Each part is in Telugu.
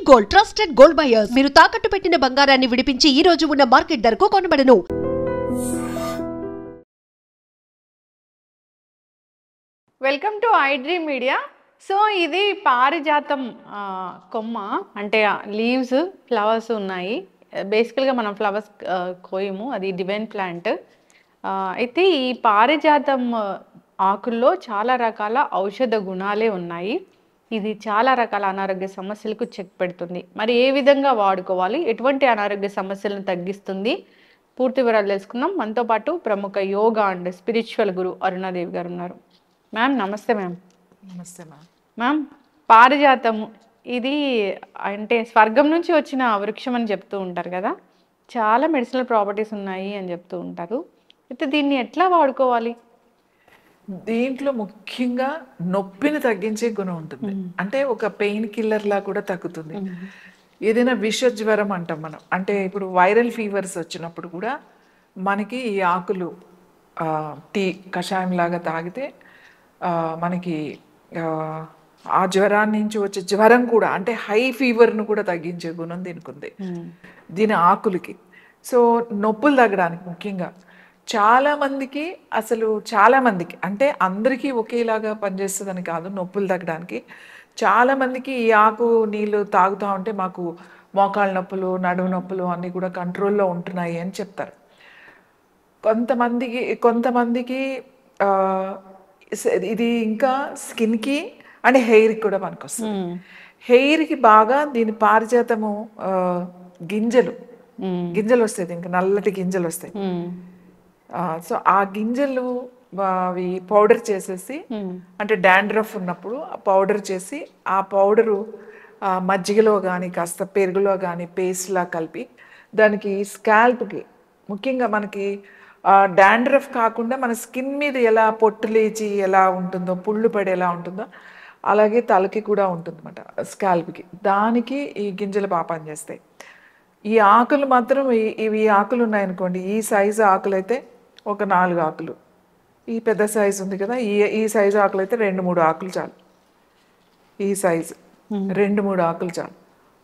గోల్డ్ ట్రస్టెడ్ గోల్డ్ బయర్స్ మీరు తాకట్టు పెట్టిన బంగారాన్ని విడిపించి ఈ రోజు ఉన్న మార్కెట్ ధరకు కొనబడను. Welcome to iDream media. So ఇది పారిజాతం కొమ్మ, అంటే లీవ్స్ ఫ్లవర్స్ ఉన్నాయి. బేసికల్గా మనం ఫ్లవర్స్ కోయము, అది డివైన్ ప్లాంట్. అయితే ఈ పారిజాతం ఆకుల్లో చాలా రకాల ఔషధ గుణాలే ఉన్నాయి. ఇది చాలా రకాల అనారోగ్య సమస్యలకు చెక్ పెడుతుంది. మరి ఏ విధంగా వాడుకోవాలి, ఎటువంటి అనారోగ్య సమస్యలను తగ్గిస్తుంది, పూర్తి వివరాలు తెలుసుకుందాం. మనతో పాటు ప్రముఖ యోగా అండ్ స్పిరిచువల్ గురు అరుణాదేవి గారు ఉన్నారు. మ్యామ్ నమస్తే. మ్యామ్ నమస్తే మ్యామ్. మ్యామ్, పారిజాతము ఇది అంటే స్వర్గం నుంచి వచ్చిన వృక్షం అని చెప్తూ ఉంటారు కదా, చాలా మెడిసినల్ ప్రాపర్టీస్ ఉన్నాయి అని చెప్తూ ఉంటారు. అయితే దీన్ని ఎట్లా వాడుకోవాలి? దీంట్లో ముఖ్యంగా నొప్పిని తగ్గించే గుణం ఉంటుంది. అంటే ఒక పెయిన్ కిల్లర్ లా కూడా తగ్గుతుంది. ఏదైనా విష జ్వరం అంటాం మనం, అంటే ఇప్పుడు వైరల్ ఫీవర్స్ వచ్చినప్పుడు కూడా మనకి ఈ ఆకులు టీ కషాయం లాగా తాగితే మనకి ఆ జ్వరాన్ని నుంచి వచ్చే జ్వరం కూడా, అంటే హై ఫీవర్ను కూడా తగ్గించే గుణం దీనికి ఉంది, దీని ఆకులకి. సో నొప్పులు తగ్గడానికి ముఖ్యంగా చాలామందికి, అసలు చాలామందికి అంటే అందరికీ ఒకేలాగా పనిచేస్తుందని కాదు, నొప్పులు తగ్గడానికి చాలామందికి ఈ ఆకు నీళ్ళు తాగుతూ ఉంటే మాకు మోకాళ్ళ నొప్పులు, నడుము నొప్పులు అన్నీ కూడా కంట్రోల్లో ఉంటున్నాయి అని చెప్తారు. కొంతమందికి ఇది ఇంకా స్కిన్కి అంటే హెయిర్కి కూడా పనికొస్తుంది. హెయిర్కి బాగా దీని పారిజాతము గింజలు వస్తాయి, ఇంకా నల్లటి గింజలు వస్తాయి. సో ఆ గింజలు అవి పౌడర్ చేసేసి, అంటే డాండ్రఫ్ ఉన్నప్పుడు పౌడర్ చేసి, ఆ పౌడరు మజ్జిగలో కానీ కాస్త పెరుగులో కానీ పేస్ట్లా కలిపి దానికి స్కాల్ప్కి, ముఖ్యంగా మనకి డాండ్రఫ్ కాకుండా మన స్కిన్ మీద ఎలా పొట్టు లేచి ఎలా ఉంటుందో, పుళ్ళు పడి ఎలా ఉంటుందో అలాగే తలకి కూడా ఉంటుందన్నమాట, స్కాల్ప్కి. దానికి ఈ గింజలు బాగా పనిచేస్తాయి. ఈ ఆకులు మాత్రం ఇవి ఆకులు ఉన్నాయనుకోండి, ఈ సైజు ఆకులు అయితే ఒక 4 ఆకులు, ఈ పెద్ద సైజు ఉంది కదా, ఈ సైజు ఆకులు అయితే 2-3 ఆకులు చాలు. ఈ సైజు 2-3 ఆకులు చాలు.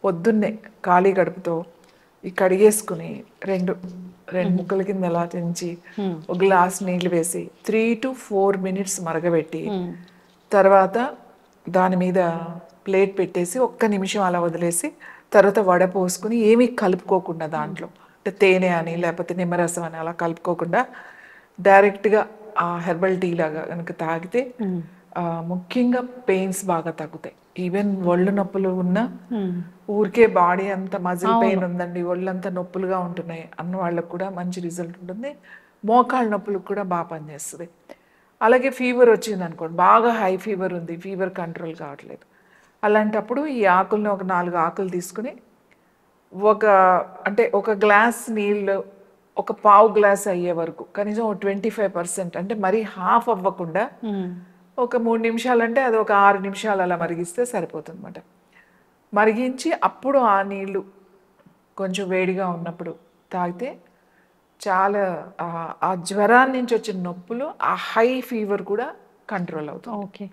పొద్దున్నే ఖాళీ కడుపుతో ఈ కడిగేసుకుని రెండు ముక్కల కింద ఎలా తెంచి ఒక గ్లాస్ నీళ్ళు వేసి 3 to 4 minutes మరగబెట్టి, తర్వాత దాని మీద ప్లేట్ పెట్టేసి 1 నిమిషం అలా వదిలేసి, తర్వాత వడపోసుకుని ఏమీ కలుపుకోకుండా, దాంట్లో అంటే తేనె అని లేకపోతే నిమ్మరసం అని అలా కలుపుకోకుండా డైరెక్ట్గా ఆ హెర్బల్ టీ లాగా కనుక తాగితే ముఖ్యంగా పెయిన్స్ బాగా తగ్గుతాయి. ఈవెన్ ఒళ్ళు నొప్పులు ఉన్నా, ఊరికే బాడీ అంతా మజిల్ పెయిన్ ఉందండి, ఒళ్ళంతా నొప్పులుగా ఉంటున్నాయి అన్న వాళ్ళకు కూడా మంచి రిజల్ట్ ఉంటుంది. మోకాళ్ళ నొప్పులకు కూడా బాగా పనిచేస్తుంది. అలాగే ఫీవర్ వచ్చింది అనుకోండి, బాగా హై ఫీవర్ ఉంది, ఫీవర్ కంట్రోల్ కావట్లేదు, అలాంటప్పుడు ఈ ఆకుల్ని ఒక 4 ఆకులు తీసుకుని ఒక గ్లాస్ నీళ్ళు ఒక పావు గ్లాస్ అయ్యే వరకు, కనీసం 25%, అంటే మరీ హాఫ్ అవ్వకుండా ఒక 3 నిమిషాలు, అంటే అది ఒక 6 నిమిషాలు అలా మరిగిస్తే సరిపోతుంది అన్నమాట. మరిగించి అప్పుడు ఆ నీళ్ళు కొంచెం వేడిగా ఉన్నప్పుడు తాగితే చాలా ఆ జ్వరాన్ని నుంచి వచ్చిన నొప్పులు, ఆ హై ఫీవర్ కూడా కంట్రోల్ అవుతుంది. ఓకే,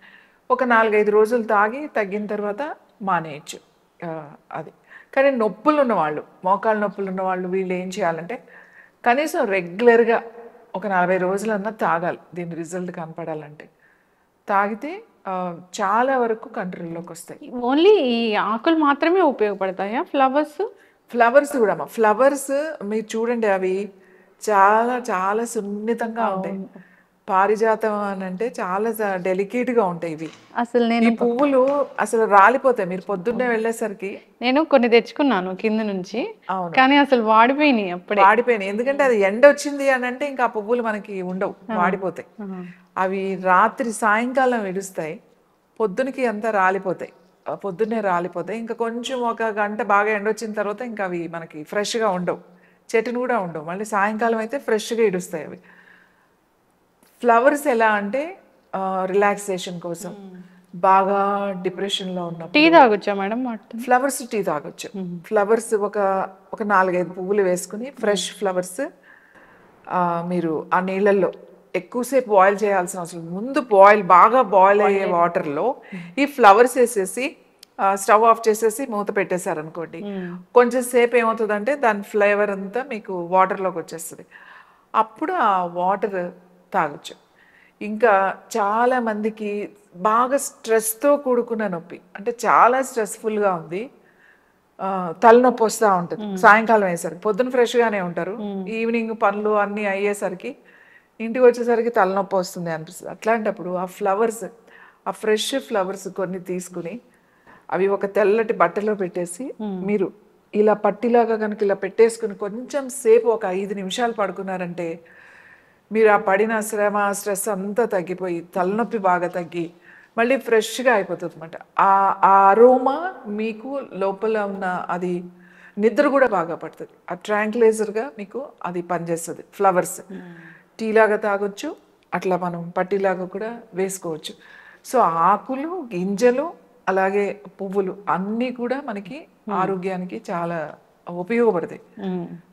ఒక 4-5 రోజులు తాగి తగ్గిన తర్వాత మానేయచ్చు అది. కానీ నొప్పులు ఉన్నవాళ్ళు, మోకాళ్ళ నొప్పులు ఉన్నవాళ్ళు, వీళ్ళు ఏం చేయాలంటే కనీసం రెగ్యులర్గా ఒక 40 రోజులన్నా తాగాలి, దీని రిజల్ట్ కనపడాలంటే. తాగితే చాలా వరకు కంట్రోల్లోకి వస్తాయి. ఓన్లీ ఈ ఆకులు మాత్రమే ఉపయోగపడతాయా? ఫ్లవర్స్ కూడా ఫ్లవర్స్ మీరు చూడండి, అవి చాలా చాలా సున్నితంగా ఉంటాయి. పారిజాతం అని అంటే చాలా డెలికేట్గా ఉంటాయి ఇవి. అసలు ఈ పువ్వులు అసలు రాలిపోతాయి. మీరు పొద్దున్నే వెళ్ళేసరికి నేను కొన్ని తెచ్చుకున్నాను కింద నుంచి, కానీ అసలు వాడిపోయినాయి. ఎందుకంటే అది ఎండ వచ్చింది అని అంటే ఇంకా ఆ పువ్వులు మనకి ఉండవు, వాడిపోతాయి. అవి సాయంకాలం విడుస్తాయి, పొద్దునకి అంతా రాలిపోతాయి, పొద్దున్నే రాలిపోతాయి. ఇంకా కొంచెం 1 గంట బాగా ఎండ వచ్చిన తర్వాత ఇంకా అవి మనకి ఫ్రెష్గా ఉండవు, చెట్టును కూడా ఉండవు. మళ్ళీ సాయంకాలం అయితే ఫ్రెష్గా ఇడుస్తాయి అవి. ఫ్లవర్స్ ఎలా అంటే రిలాక్సేషన్ కోసం, బాగా డిప్రెషన్లో ఉన్నప్పుడు టీ తాగొచ్చా మేడం? ఫ్లవర్స్ టీ తాగొచ్చు. ఫ్లవర్స్ ఒక 4-5 పువ్వులు వేసుకుని, ఫ్రెష్ ఫ్లవర్స్ మీరు ఆ నీళ్ళల్లో ఎక్కువసేపు బాయిల్ చేయాల్సిన అవసరం, ముందు బాగా బాయిల్ అయ్యే వాటర్లో ఈ ఫ్లవర్స్ వేసేసి స్టవ్ ఆఫ్ చేసేసి మూత పెట్టేశారనుకోండి, కొంచెం సేపు ఏమవుతుందంటే దాని ఫ్లేవర్ అంతా మీకు వాటర్లోకి వచ్చేస్తుంది. అప్పుడు ఆ వాటర్ తాగొచ్చు. ఇంకా చాలా మందికి బాగా స్ట్రెస్తో కూడుకున్న నొప్పి, అంటే చాలా స్ట్రెస్ఫుల్గా ఉంది, తలనొప్పి వస్తూ ఉంటుంది సాయంకాలం అయ్యేసరికి. పొద్దున ఫ్రెష్గానే ఉంటారు, ఈవినింగ్ పనులు అన్నీ అయ్యేసరికి ఇంటికి వచ్చేసరికి తలనొప్పి వస్తుంది అనిపిస్తుంది. అట్లాంటప్పుడు ఆ ఫ్లవర్స్, ఆ ఫ్రెష్ ఫ్లవర్స్ కొన్ని తీసుకుని అవి ఒక తెల్లటి బట్టలో పెట్టేసి మీరు ఇలా పట్టిలాగా కనుక ఇలా పెట్టేసుకుని కొంచెం సేపు ఒక 5 నిమిషాలు పడుకున్నారంటే మీరు ఆ పడిన శ్రమ స్ట్రెస్ అంతా తగ్గిపోయి తలనొప్పి బాగా తగ్గి మళ్ళీ ఫ్రెష్గా అయిపోతుంది అనమాట. ఆ అరోమా మీకు లోపల ఉన్న అది నిద్ర కూడా బాగా పడుతుంది. ఆ ట్రాంక్లైజర్గా మీకు అది పనిచేస్తుంది. ఫ్లవర్స్ టీలాగా తాగొచ్చు, అట్లా మనం పట్టిలాగా కూడా వేసుకోవచ్చు. సో ఆకులు, గింజలు, అలాగే పువ్వులు అన్నీ కూడా మనకి ఆరోగ్యానికి చాలా ఉపయోగపడతాయి.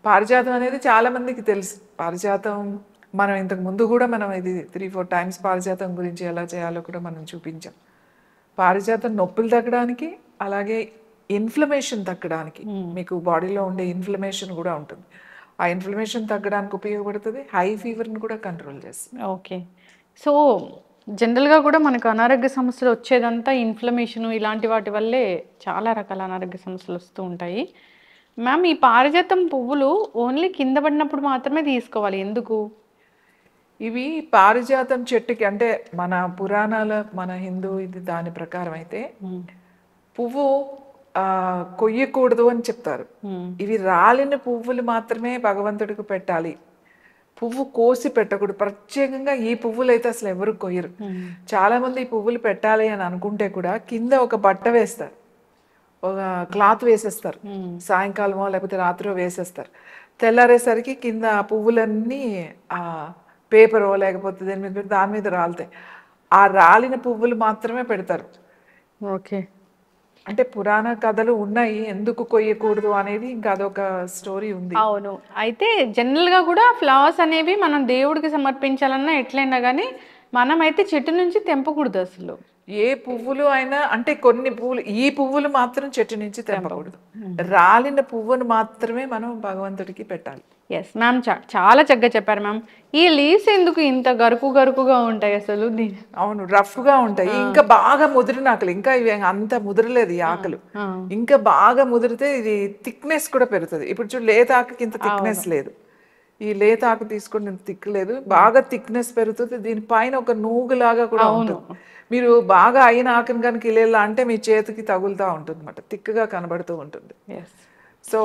పారిజాతం అనేది చాలా మందికి తెలుసు. పారిజాతం మనం ఇంతకు ముందు కూడా మనం ఇది 3-4 టైమ్స్ పారిజాతం గురించి ఎలా చేయాలో కూడా మనం చూపించాం. పారిజాతం నొప్పులు తగ్గడానికి, అలాగే ఇన్ఫ్లమేషన్ తగ్గడానికి, మీకు బాడీలో ఉండే ఇన్ఫ్లమేషన్ కూడా ఉంటుంది, ఆ ఇన్ఫ్లమేషన్ తగ్గడానికి ఉపయోగపడుతుంది. హై ఫీవర్ని కూడా కంట్రోల్ చేస్తుంది. ఓకే. సో జనరల్గా కూడా మనకు అనారోగ్య సమస్యలు వచ్చేదంతా ఇన్ఫ్లమేషన్ ఇలాంటి వాటి వల్లే చాలా రకాల అనారోగ్య సమస్యలు వస్తూ ఉంటాయి. మ్యామ్, ఈ పారిజాతం పువ్వులు ఓన్లీ కింద పడినప్పుడు మాత్రమే తీసుకోవాలి, ఎందుకు? ఇవి పారిజాతం చెట్టుకి, అంటే మన పురాణాల, మన హిందూ ఇది దాని ప్రకారం అయితే పువ్వు కొయ్యకూడదు అని చెప్తారు. ఇవి రాలిన పువ్వులు మాత్రమే భగవంతుడికి పెట్టాలి, పువ్వు కోసి పెట్టకూడదు. ప్రత్యేకంగా ఈ పువ్వులు అయితే అసలు ఎవరు కొయ్యరు. చాలా మంది ఈ పువ్వులు పెట్టాలి అని అనుకుంటే కూడా కింద ఒక బట్ట వేస్తారు, ఒక క్లాత్ వేసేస్తారు, సాయంకాలమో లేకపోతే రాత్రో వేసేస్తారు. తెల్లారేసరికి కింద ఆ పువ్వులన్నీ ఆ పేపరో లేకపోతే దాని మీద రాలుతాయి. ఆ రాలిన పువ్వులు మాత్రమే పెడతారు. ఓకే. అంటే పురాణ కథలు ఉన్నాయి ఎందుకు కొయ్యకూడదు అనేది, ఇంకా అదొక స్టోరీ ఉంది. అవును. అయితే జనరల్గా కూడా ఫ్లవర్స్ అనేవి మనం దేవుడికి సమర్పించాలన్నా ఎట్లయినా కానీ మనమైతే చెట్టు నుంచి తెంపకూడదు అసలు. ఏ పువ్వులు అయినా, అంటే కొన్ని పువ్వులు, ఈ పువ్వులు మాత్రం చెట్టు నుంచి తెంపకూడదు, రాలిన పువ్వును మాత్రమే మనం భగవంతుడికి పెట్టాలి. ఎస్ మ్యామ్, చాలా చక్కగా చెప్పారు మ్యామ్. ఈ లీవ్స్ ఎందుకు ఇంత గరుకుగా ఉంటాయి అసలు? అవును, రఫ్గా ఉంటాయి. ఇంకా బాగా ముదిరిన ఆకులు, ఇంకా ఇవి అంత ముదరలేదు ఈ ఆకులు, ఇంకా బాగా ముదిరితే ఇది థిక్నెస్ కూడా పెరుగుతుంది. ఇప్పుడు చూడు, లేత ఆకుకి ఇంత థిక్నెస్ లేదు, ఈ లేత ఆకు తీసుకొని థిక్ లేదు, బాగా థిక్నెస్ పెరుగుతుంది. దీనిపైన ఒక నూగులాగా కూడా ఉంటుంది. మీరు బాగా అయిన ఆకుని కనుక ఇలా అంటే మీ చేతికి తగులుతూ ఉంటుంది అన్నమాట, థిక్గా కనబడుతూ ఉంటుంది. సో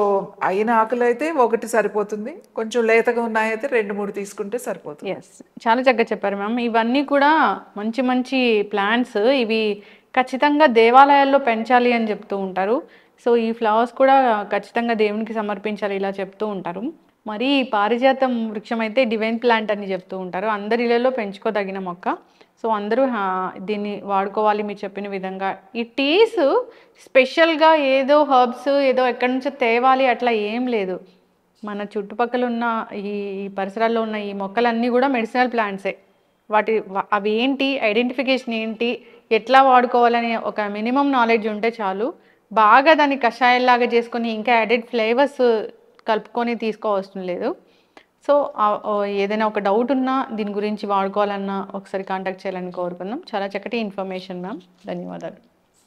అయిన ఆకులు అయితే ఒకటి సరిపోతుంది, కొంచెం లేతగా ఉన్నాయైతే 2-3 తీసుకుంటే సరిపోతుంది. ఎస్, చాలా చక్కగా చెప్పారు మ్యామ్. ఇవన్నీ కూడా మంచి మంచి ప్లాంట్స్, ఇవి ఖచ్చితంగా దేవాలయాల్లో పెంచాలి అని చెప్తూ ఉంటారు. సో ఈ ఫ్లవర్స్ కూడా ఖచ్చితంగా దేవునికి సమర్పించాలి ఇలా చెప్తూ ఉంటారు. మరి పారిజాతం వృక్షం అయితే డివైన్ ప్లాంట్ అని చెప్తూ ఉంటారు, అందరి ఇళ్లలో పెంచుకోదగిన మొక్క. సో అందరూ దీన్ని వాడుకోవాలి మీరు చెప్పిన విధంగా. ఈ టీస్ స్పెషల్గా ఏదో హర్బ్స్ ఏదో ఎక్కడి నుంచో తేవాలి అట్లా ఏం లేదు. మన చుట్టుపక్కల ఉన్న ఈ పరిసరాల్లో ఉన్న ఈ మొక్కలన్నీ కూడా మెడిసినల్ ప్లాంట్సే. అవి ఏంటి, ఐడెంటిఫికేషన్ ఏంటి, ఎట్లా వాడుకోవాలని ఒక మినిమం నాలెడ్జ్ ఉంటే చాలు. బాగా దాన్ని కషాయాల్లాగా చేసుకొని ఇంకా యాడెడ్ ఫ్లేవర్స్ కలుపుకొని తీసుకోవడం లేదు. సో ఏదైనా ఒక డౌట్ ఉన్నా దీని గురించి వాడుకోవాలన్నా ఒకసారి కాంటాక్ట్ చేయాలని కోరుకుందాం. చాలా చక్కటి ఇన్ఫర్మేషన్ మ్యామ్, ధన్యవాదాలు.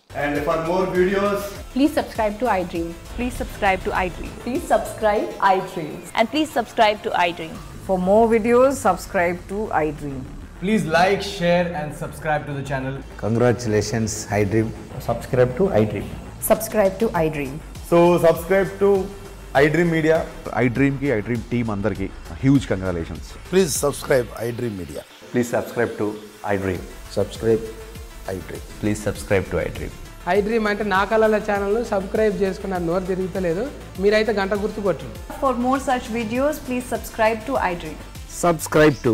And for more videos, Please subscribe to iDream. Please subscribe to iDream. Please subscribe iDream. And please subscribe to iDream. For more videos, subscribe to iDream. please like, share and subscribe to the channel. Congratulations, iDream. Subscribe to iDream. Subscribe to iDream. So subscribe to iDream Media. iDream team andarki huge congratulations. Please subscribe iDream Media. Please subscribe to iDream. Subscribe iDream. Please subscribe to iDream. iDream అంటే నా కళల ఛానల్ను సబ్స్క్రైబ్ చేసుకున్న నోరు తిరుగుతలేదు, మీరైతే గంట గుర్తు కొట్టండి. For more such videos, please subscribe to iDream. Subscribe to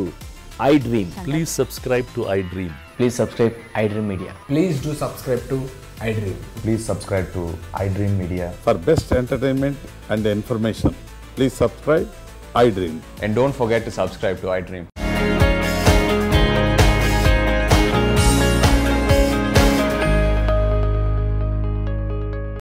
iDream. Please subscribe to iDream. Please subscribe iDream Media. Please do subscribe to iDream. Please subscribe to iDream Media. For best entertainment and information, please subscribe iDream. And don't forget to subscribe to iDream.